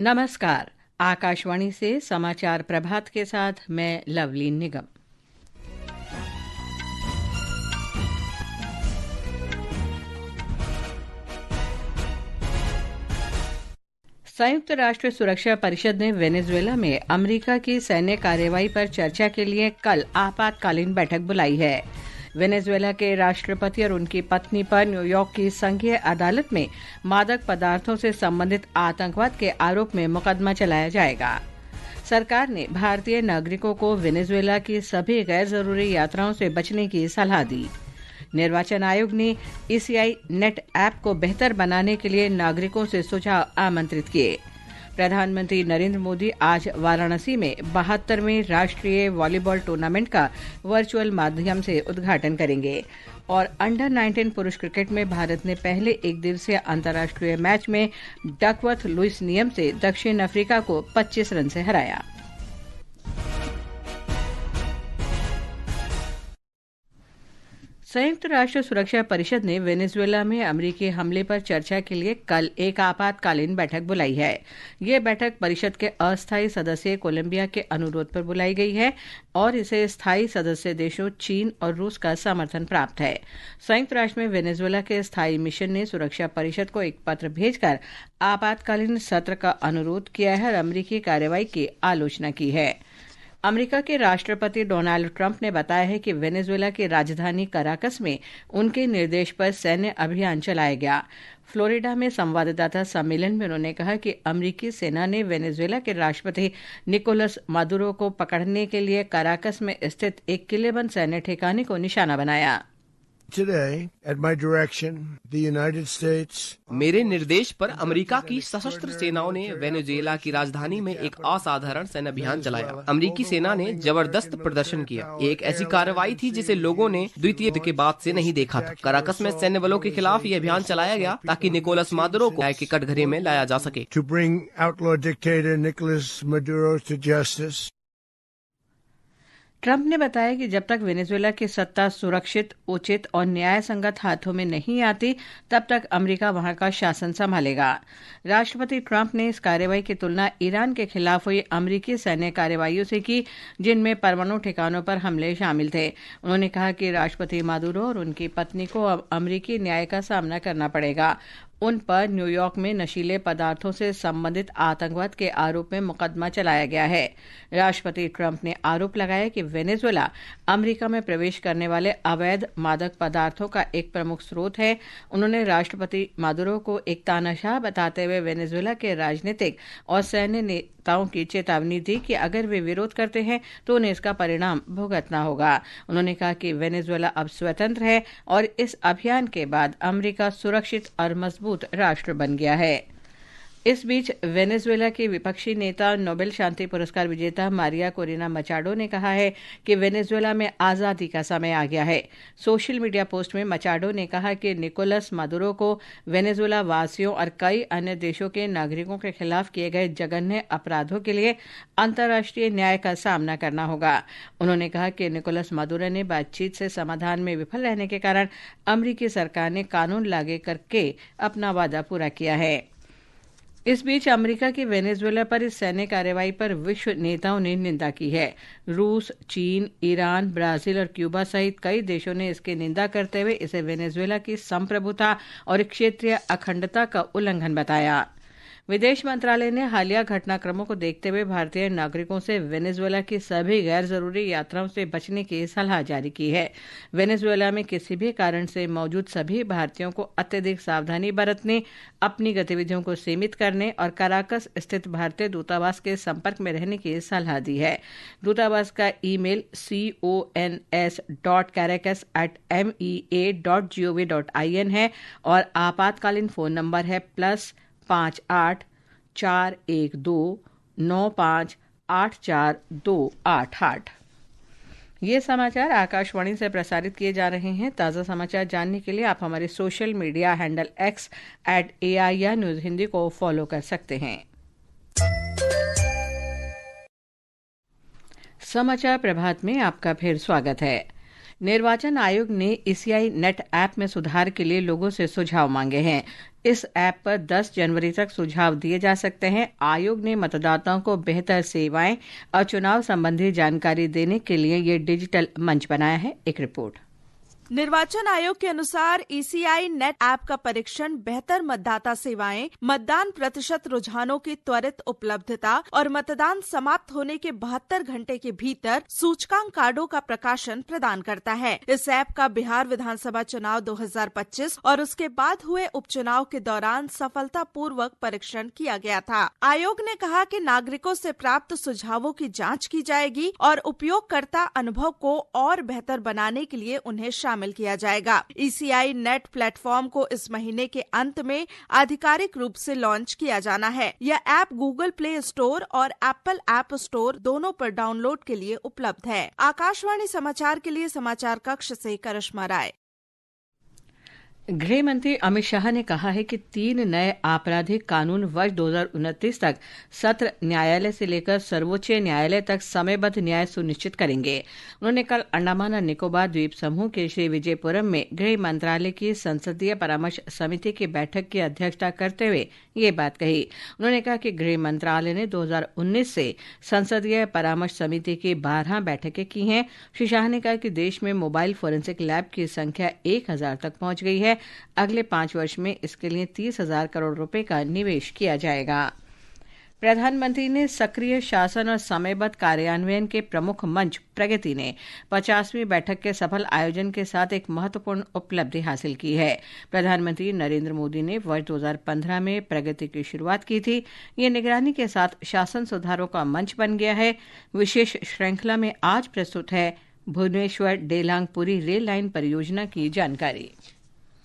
नमस्कार। आकाशवाणी से समाचार प्रभात के साथ मैं लवलीन निगम। संयुक्त राष्ट्र सुरक्षा परिषद ने वेनेजुएला में अमेरिका की सैन्य कार्रवाई पर चर्चा के लिए कल आपातकालीन बैठक बुलाई है। वेनेजुएला के राष्ट्रपति और उनकी पत्नी पर न्यूयॉर्क की संघीय अदालत में मादक पदार्थों से संबंधित आतंकवाद के आरोप में मुकदमा चलाया जाएगा। सरकार ने भारतीय नागरिकों को वेनेजुएला की सभी गैर जरूरी यात्राओं से बचने की सलाह दी। निर्वाचन आयोग ने ईसीआई नेट ऐप को बेहतर बनाने के लिए नागरिकों से सुझाव आमंत्रित किए। प्रधानमंत्री नरेंद्र मोदी आज वाराणसी में 72वें राष्ट्रीय वॉलीबॉल टूर्नामेंट का वर्चुअल माध्यम से उद्घाटन करेंगे। और अंडर 19 पुरुष क्रिकेट में भारत ने पहले एक दिवसीय अंतर्राष्ट्रीय मैच में डकवर्थ लुइस नियम से दक्षिण अफ्रीका को 25 रन से हराया। संयुक्त राष्ट्र सुरक्षा परिषद ने वेनेजुएला में अमेरिकी हमले पर चर्चा के लिए कल एक आपातकालीन बैठक बुलाई है। ये बैठक परिषद के अस्थायी सदस्य कोलंबिया के अनुरोध पर बुलाई गई है और इसे स्थायी सदस्य देशों चीन और रूस का समर्थन प्राप्त है। संयुक्त राष्ट्र में वेनेजुएला के स्थायी मिशन ने सुरक्षा परिषद को एक पत्र भेजकर आपातकालीन सत्र का अनुरोध किया है और अमेरिकी कार्रवाई की आलोचना की है। अमेरिका के राष्ट्रपति डोनाल्ड ट्रंप ने बताया है कि वेनेजुएला की राजधानी कराकस में उनके निर्देश पर सैन्य अभियान चलाया गया। फ्लोरिडा में संवाददाता सम्मेलन में उन्होंने कहा कि अमेरिकी सेना ने वेनेजुएला के राष्ट्रपति निकोलस मादुरो को पकड़ने के लिए कराकस में स्थित एक किलेबंद सैन्य ठिकाने को निशाना बनाया। Today, at my direction, the United States मेरे निर्देश पर अमेरिका की सशस्त्र सेनाओं ने वेनेजुएला की राजधानी में एक असाधारण सैन्य अभियान चलाया। अमेरिकी सेना ने जबरदस्त प्रदर्शन किया। एक ऐसी कार्रवाई थी जिसे लोगों ने द्वितीय युद्ध के बाद से नहीं देखा था। कराकस में सैन्य बलों के खिलाफ ये अभियान चलाया गया ताकि निकोलस मादुरो को न्याय के कटघरे में लाया जा सके। to bring outlaw dictator Nicolas Maduro to justice. Trump ने बताया कि जब तक वेनेजुएला की सत्ता सुरक्षित, उचित और न्याय संगत हाथों में नहीं आती, तब तक अमेरिका वहां का शासन संभालेगा। राष्ट्रपति ट्रंप ने इस कार्रवाई की तुलना ईरान के खिलाफ हुई अमेरिकी सैन्य कार्रवाइयों से की, जिनमें परमाणु ठिकानों पर हमले शामिल थे। उन्होंने कहा कि राष्ट्रपति मादुरो और उनकी पत्नी को अब अमेरिकी न्याय का सामना करना पड़ेगा। उन पर न्यूयॉर्क में नशीले पदार्थों से संबंधित आतंकवाद के आरोप में मुकदमा चलाया गया है। राष्ट्रपति ट्रंप ने आरोप लगाया कि वेनेजुएला अमेरिका में प्रवेश करने वाले अवैध मादक पदार्थों का एक प्रमुख स्रोत है। उन्होंने राष्ट्रपति मादुरो को एक तानाशाह बताते हुए वेनेजुएला के राजनीतिक और सैन्य नेताओं की चेतावनी दी कि अगर वे विरोध करते हैं तो उन्हें इसका परिणाम भुगतना होगा। उन्होंने कहा कि वेनेजुएला अब स्वतंत्र है और इस अभियान के बाद अमेरिका सुरक्षित और मजबूत राष्ट्र बन गया है। इस बीच वेनेजुएला के विपक्षी नेता नोबेल शांति पुरस्कार विजेता मारिया कोरिना मचाडो ने कहा है कि वेनेजुएला में आज़ादी का समय आ गया है। सोशल मीडिया पोस्ट में मचाडो ने कहा कि निकोलस मादुरो को वेनेजुएला वासियों और कई अन्य देशों के नागरिकों के खिलाफ किए गए जघन्य अपराधों के लिए अंतर्राष्ट्रीय न्याय का सामना करना होगा। उन्होंने कहा कि निकोलस मादुरो ने बातचीत से समाधान में विफल रहने के कारण अमेरिकी सरकार ने कानून लागू करके अपना वादा पूरा किया है। इस बीच अमेरिका की वेनेजुएला पर इस सैन्य कार्रवाई पर विश्व नेताओं ने निंदा की है। रूस, चीन, ईरान, ब्राजील और क्यूबा सहित कई देशों ने इसकी निंदा करते हुए इसे वेनेजुएला की संप्रभुता और क्षेत्रीय अखंडता का उल्लंघन बताया। विदेश मंत्रालय ने हालिया घटनाक्रमों को देखते हुए भारतीय नागरिकों से वेनेजुएला की सभी गैर जरूरी यात्राओं से बचने की सलाह जारी की है। वेनेजुएला में किसी भी कारण से मौजूद सभी भारतीयों को अत्यधिक सावधानी बरतने, अपनी गतिविधियों को सीमित करने और कराकस स्थित भारतीय दूतावास के संपर्क में रहने की सलाह दी है। दूतावास का ईमेल cons.caracas@mea.gov.in है और आपातकालीन फोन नंबर है +5412958428। ये समाचार आकाशवाणी से प्रसारित किए जा रहे हैं। ताज़ा समाचार जानने के लिए आप हमारे social media handle X @AIR news Hindi को फॉलो कर सकते हैं। समाचार प्रभात में आपका फिर स्वागत है। निर्वाचन आयोग ने ईसीआई नेट ऐप में सुधार के लिए लोगों से सुझाव मांगे हैं। इस ऐप पर 10 जनवरी तक सुझाव दिए जा सकते हैं। आयोग ने मतदाताओं को बेहतर सेवाएं और चुनाव संबंधी जानकारी देने के लिए ये डिजिटल मंच बनाया है। एक रिपोर्ट। निर्वाचन आयोग के अनुसार ईसीआई नेट ऐप का परीक्षण बेहतर मतदाता सेवाएं, मतदान प्रतिशत रुझानों की त्वरित उपलब्धता और मतदान समाप्त होने के 72 घंटे के भीतर सूचकांक कार्डों का प्रकाशन प्रदान करता है। इस ऐप का बिहार विधानसभा चुनाव 2025 और उसके बाद हुए उपचुनाव के दौरान सफलतापूर्वक परीक्षण किया गया था। आयोग ने कहा कि नागरिकों से प्राप्त सुझावों की जाँच की जाएगी और उपयोगकर्ता अनुभव को और बेहतर बनाने के लिए उन्हें शामिल किया जाएगा। ईसीआई नेट प्लेटफॉर्म को इस महीने के अंत में आधिकारिक रूप से लॉन्च किया जाना है। यह ऐप गूगल प्ले स्टोर और एप्पल ऐप स्टोर दोनों पर डाउनलोड के लिए उपलब्ध है। आकाशवाणी समाचार के लिए समाचार कक्ष से करिश्मा राय। गृह मंत्री अमित शाह ने कहा है कि 3 नए आपराधिक कानून वर्ष 2029 तक सत्र न्यायालय से लेकर सर्वोच्च न्यायालय तक समयबद्ध न्याय सुनिश्चित करेंगे। उन्होंने कल अंडमान और निकोबार द्वीप समूह के श्री विजयपुरम में गृह मंत्रालय की संसदीय परामर्श समिति की बैठक की अध्यक्षता करते हुए ये बात कही। उन्होंने कहा कि गृह मंत्रालय ने 2019 से संसदीय परामर्श समिति की 12 बैठकें की हैं। श्री शाह ने कहा कि देश में मोबाइल फोरेंसिक लैब की संख्या 1000 तक पहुंच गई है। अगले 5 वर्ष में इसके लिए 30,000 करोड़ रुपए का निवेश किया जाएगा। प्रधानमंत्री ने सक्रिय शासन और समयबद्ध कार्यान्वयन के प्रमुख मंच प्रगति ने 50वीं बैठक के सफल आयोजन के साथ एक महत्वपूर्ण उपलब्धि हासिल की है। प्रधानमंत्री नरेंद्र मोदी ने वर्ष 2015 में प्रगति की शुरुआत की थी। ये निगरानी के साथ शासन सुधारों का मंच बन गया है। विशेष श्रृंखला में आज प्रस्तुत है भुवनेश्वर डेलांग पुरी रेल लाइन परियोजना की जानकारी।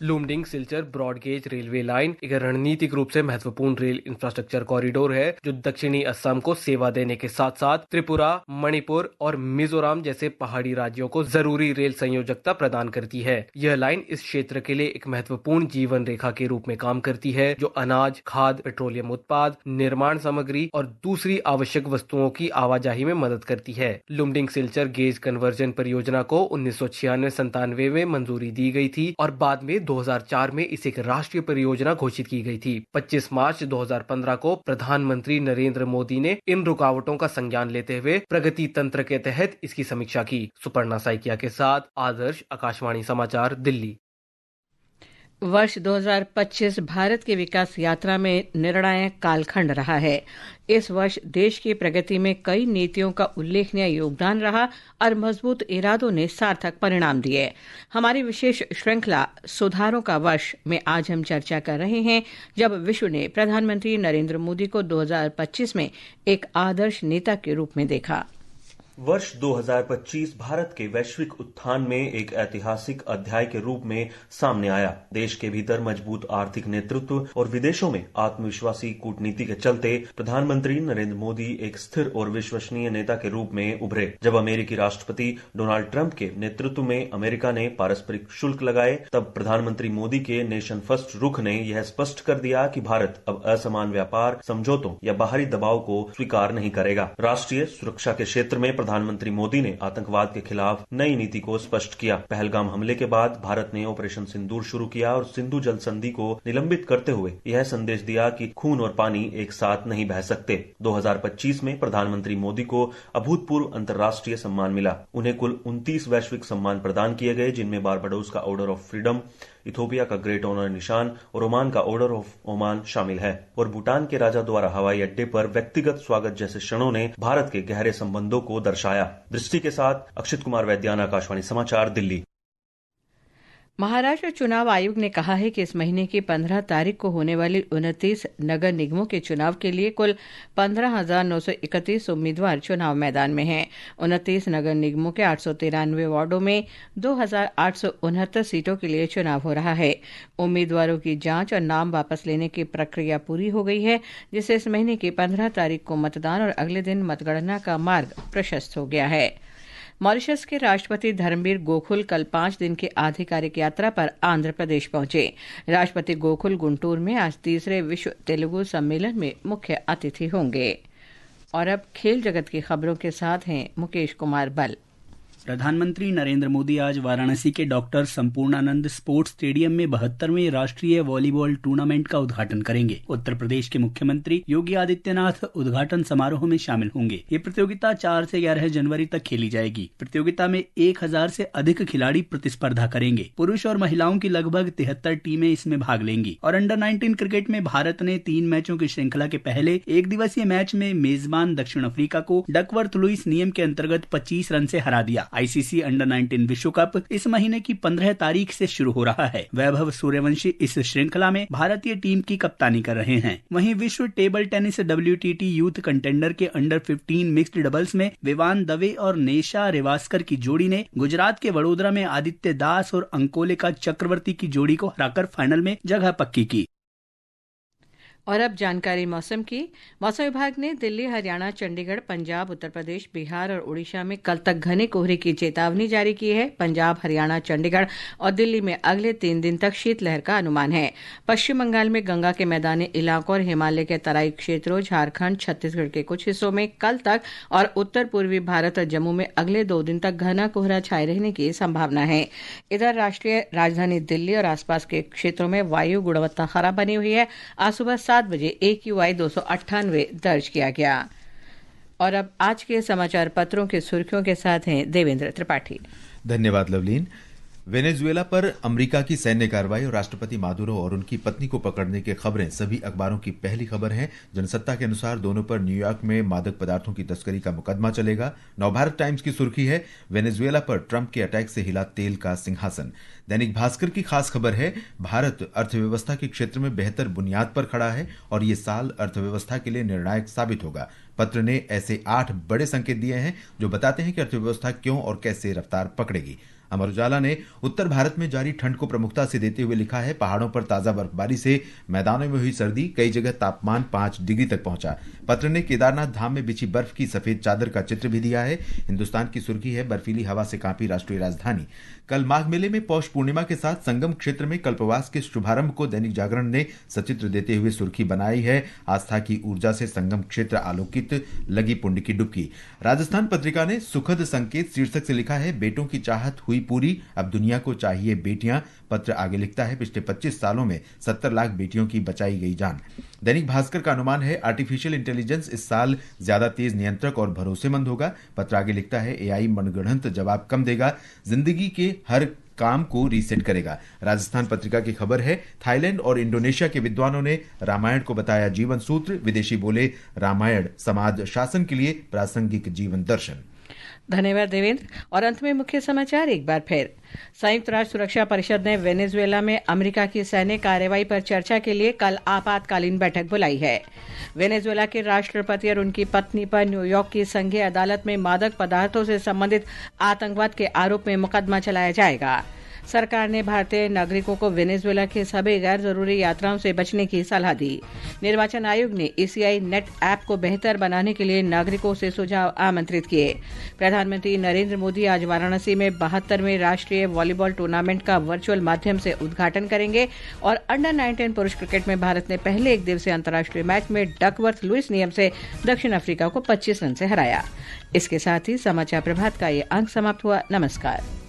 Lumding Silchar broad gauge railway line एक रणनीतिक रूप से महत्वपूर्ण रेल इंफ्रास्ट्रक्चर कॉरिडोर है जो दक्षिणी असम को सेवा देने के साथ साथ त्रिपुरा, मणिपुर और मिजोरम जैसे पहाड़ी राज्यों को जरूरी रेल संयोजकता प्रदान करती है। यह लाइन इस क्षेत्र के लिए एक महत्वपूर्ण जीवन रेखा के रूप में काम करती है जो अनाज, खाद्य, पेट्रोलियम उत्पाद, निर्माण सामग्री और दूसरी आवश्यक वस्तुओं की आवाजाही में मदद करती है। लुमडिंग सिलचर गेज कन्वर्जन परियोजना को 1996-97 में मंजूरी दी गई थी और बाद में 2004 में इसे एक राष्ट्रीय परियोजना घोषित की गई थी। 25 मार्च 2015 को प्रधानमंत्री नरेंद्र मोदी ने इन रुकावटों का संज्ञान लेते हुए प्रगति तंत्र के तहत इसकी समीक्षा की। सुपर्णा साइकिया के साथ आदर्श, आकाशवाणी समाचार, दिल्ली। वर्ष 2025 भारत की विकास यात्रा में निर्णायक कालखंड रहा है। इस वर्ष देश की प्रगति में कई नीतियों का उल्लेखनीय योगदान रहा और मजबूत इरादों ने सार्थक परिणाम दिए। हमारी विशेष श्रृंखला सुधारों का वर्ष में आज हम चर्चा कर रहे हैं जब विश्व ने प्रधानमंत्री नरेंद्र मोदी को 2025 में एक आदर्श नेता के रूप में देखा। वर्ष 2025 भारत के वैश्विक उत्थान में एक ऐतिहासिक अध्याय के रूप में सामने आया। देश के भीतर मजबूत आर्थिक नेतृत्व और विदेशों में आत्मविश्वासी कूटनीति के चलते प्रधानमंत्री नरेंद्र मोदी एक स्थिर और विश्वसनीय नेता के रूप में उभरे। जब अमेरिकी राष्ट्रपति डोनाल्ड ट्रंप के नेतृत्व में अमेरिका ने पारस्परिक शुल्क लगाए, तब प्रधानमंत्री मोदी के नेशन फर्स्ट रुख ने यह स्पष्ट कर दिया कि भारत अब असमान व्यापार समझौतों या बाहरी दबाव को स्वीकार नहीं करेगा। राष्ट्रीय सुरक्षा के क्षेत्र में प्रधानमंत्री मोदी ने आतंकवाद के खिलाफ नई नीति को स्पष्ट किया। पहलगाम हमले के बाद भारत ने ऑपरेशन सिंदूर शुरू किया और सिंधु जल संधि को निलंबित करते हुए यह संदेश दिया कि खून और पानी एक साथ नहीं बह सकते। 2025 में प्रधानमंत्री मोदी को अभूतपूर्व अंतर्राष्ट्रीय सम्मान मिला। उन्हें कुल 29 वैश्विक सम्मान प्रदान किए गए, जिनमें बारबाडोस का ऑर्डर ऑफ फ्रीडम, इथोपिया का ग्रेट ऑनर निशान और ओमान का ऑर्डर ऑफ ओमान शामिल है। और भूटान के राजा द्वारा हवाई अड्डे पर व्यक्तिगत स्वागत जैसे क्षणों ने भारत के गहरे संबंधों को दर्शाया। दृष्टि के साथ अक्षित कुमार वैद्यान, आकाशवाणी समाचार, दिल्ली। महाराष्ट्र चुनाव आयोग ने कहा है कि इस महीने की 15 तारीख को होने वाली 29 नगर निगमों के चुनाव के लिए कुल 15,931 उम्मीदवार चुनाव मैदान में हैं। 29 नगर निगमों के 893 वार्डों में 2,869 सीटों के लिए चुनाव हो रहा है। उम्मीदवारों की जांच और नाम वापस लेने की प्रक्रिया पूरी हो गई है, जिससे इस महीने की 15 तारीख को मतदान और अगले दिन मतगणना का मार्ग प्रशस्त हो गया है। मॉरिशस के राष्ट्रपति धर्मवीर गोकुल कल 5 दिन की आधिकारिक यात्रा पर आंध्र प्रदेश पहुंचे। राष्ट्रपति गोकुल गुंटूर में आज तीसरे विश्व तेलुगु सम्मेलन में मुख्य अतिथि होंगे। और अब खेल जगत की खबरों के साथ हैं मुकेश कुमार बल। प्रधानमंत्री नरेंद्र मोदी आज वाराणसी के डॉक्टर संपूर्णानंद स्पोर्ट्स स्टेडियम में 72वें राष्ट्रीय वॉलीबॉल टूर्नामेंट का उद्घाटन करेंगे। उत्तर प्रदेश के मुख्यमंत्री योगी आदित्यनाथ उद्घाटन समारोह में शामिल होंगे। ये प्रतियोगिता 4 से 11 जनवरी तक खेली जाएगी। प्रतियोगिता में 1000 से अधिक खिलाड़ी प्रतिस्पर्धा करेंगे। पुरुष और महिलाओं की लगभग 73 टीमें इसमें भाग लेंगी। और अंडर 19 क्रिकेट में भारत ने 3 मैचों की श्रृंखला के पहले एक दिवसीय मैच में मेजबान दक्षिण अफ्रीका को डकवर्थ लुईस नियम के अंतर्गत 25 रन से हरा दिया। आईसीसी अंडर 19 विश्व कप इस महीने की 15 तारीख से शुरू हो रहा है। वैभव सूर्यवंशी इस श्रृंखला में भारतीय टीम की कप्तानी कर रहे हैं। वहीं विश्व table tennis WTT youth contender के अंडर 15 मिक्स्ड डबल्स में विवान दवे और नेशा रेवास्कर की जोड़ी ने गुजरात के वडोदरा में आदित्य दास और अंकोले का चक्रवर्ती की जोड़ी को हराकर फाइनल में जगह पक्की की। और अब जानकारी मौसम की। मौसम विभाग ने दिल्ली, हरियाणा, चंडीगढ़, पंजाब, उत्तर प्रदेश, बिहार और उड़ीसा में कल तक घने कोहरे की चेतावनी जारी की है। पंजाब, हरियाणा, चंडीगढ़ और दिल्ली में अगले 3 दिन तक शीतलहर का अनुमान है। पश्चिम बंगाल में गंगा के मैदानी इलाकों और हिमालय के तराई क्षेत्रों, झारखंड, छत्तीसगढ़ के कुछ हिस्सों में कल तक और उत्तर पूर्वी भारत और जम्मू में अगले 2 दिन तक घना कोहरा छाये रहने की संभावना है। इधर राष्ट्रीय राजधानी दिल्ली और आसपास के क्षेत्रों में वायु गुणवत्ता खराब बनी हुई है। आज सुबह 7 बजे AQI 298 दर्ज किया गया। और अब आज के समाचार पत्रों की सुर्खियों के साथ हैं देवेंद्र त्रिपाठी। धन्यवाद लवलीन। वेनेजुएला पर अमेरिका की सैन्य कार्रवाई और राष्ट्रपति मादुरो और उनकी पत्नी को पकड़ने की खबरें सभी अखबारों की पहली खबर हैं। जनसत्ता के अनुसार दोनों पर न्यूयॉर्क में मादक पदार्थों की तस्करी का मुकदमा चलेगा। नवभारत टाइम्स की सुर्खी है, वेनेजुएला पर ट्रंप के अटैक से हिला तेल का सिंहासन। दैनिक भास्कर की खास खबर है, भारत अर्थव्यवस्था के क्षेत्र में बेहतर बुनियाद पर खड़ा है और ये साल अर्थव्यवस्था के लिए निर्णायक साबित होगा। पत्र ने ऐसे 8 बड़े संकेत दिए हैं जो बताते हैं कि अर्थव्यवस्था क्यों और कैसे रफ्तार पकड़ेगी। अमर उजाला ने उत्तर भारत में जारी ठंड को प्रमुखता से देते हुए लिखा है, पहाड़ों पर ताजा बर्फबारी से मैदानों में हुई सर्दी, कई जगह तापमान 5 डिग्री तक पहुंचा। पत्र ने केदारनाथ धाम में बिछी बर्फ की सफेद चादर का चित्र भी दिया है। हिंदुस्तान की सुर्खी है, बर्फीली हवा से कांपी राष्ट्रीय राजधानी। कल माघ मेले में पौष पूर्णिमा के साथ संगम क्षेत्र में कल्पवास के शुभारंभ को दैनिक जागरण ने सचित्र देते हुए सुर्खी बनाई है, आस्था की ऊर्जा से संगम क्षेत्र आलोकित, लगी पुण्य की डुबकी। राजस्थान पत्रिका ने सुखद संकेत शीर्षक से लिखा है, बेटों की चाहत हुई पूरी, अब दुनिया को चाहिए बेटियां। पत्र आगे लिखता है, पिछले 25 सालों में 70 लाख बेटियों की बचाई गई जान। दैनिक भास्कर का अनुमान है, आर्टिफिशियल इंटेलिजेंस इस साल ज्यादा तेज, नियंत्रक और भरोसेमंद होगा। पत्र आगे लिखता है, AI मनगढ़ंत जवाब कम देगा, जिंदगी के हर काम को रीसेट करेगा। राजस्थान पत्रिका की खबर है, थाईलैंड और इंडोनेशिया के विद्वानों ने रामायण को बताया जीवन सूत्र, विदेशी बोले रामायण समाज शासन के लिए प्रासंगिक जीवन दर्शन। धन्यवाद देवेंद्र। और अंत में मुख्य समाचार एक बार फिर। संयुक्त राष्ट्र सुरक्षा परिषद ने वेनेजुएला में अमेरिका की सैन्य कार्रवाई पर चर्चा के लिए कल आपातकालीन बैठक बुलाई है। वेनेजुएला के राष्ट्रपति और उनकी पत्नी पर न्यूयॉर्क की संघीय अदालत में मादक पदार्थों से संबंधित आतंकवाद के आरोप में मुकदमा चलाया जाएगा। सरकार ने भारतीय नागरिकों को वेनेजुएला के सभी गैर जरूरी यात्राओं से बचने की सलाह दी। निर्वाचन आयोग ने ECI नेट ऐप को बेहतर बनाने के लिए नागरिकों से सुझाव आमंत्रित किए। प्रधानमंत्री नरेंद्र मोदी आज वाराणसी में 72वें राष्ट्रीय वॉलीबॉल टूर्नामेंट का वर्चुअल माध्यम से उद्घाटन करेंगे। और अंडर 19 पुरुष क्रिकेट में भारत ने पहले एक दिवसीय अंतर्राष्ट्रीय मैच में डकवर्थ लुईस नियम से दक्षिण अफ्रीका को 25 रन से हराया। इसके साथ ही समाचार प्रभात का ये अंक समाप्त हुआ। नमस्कार।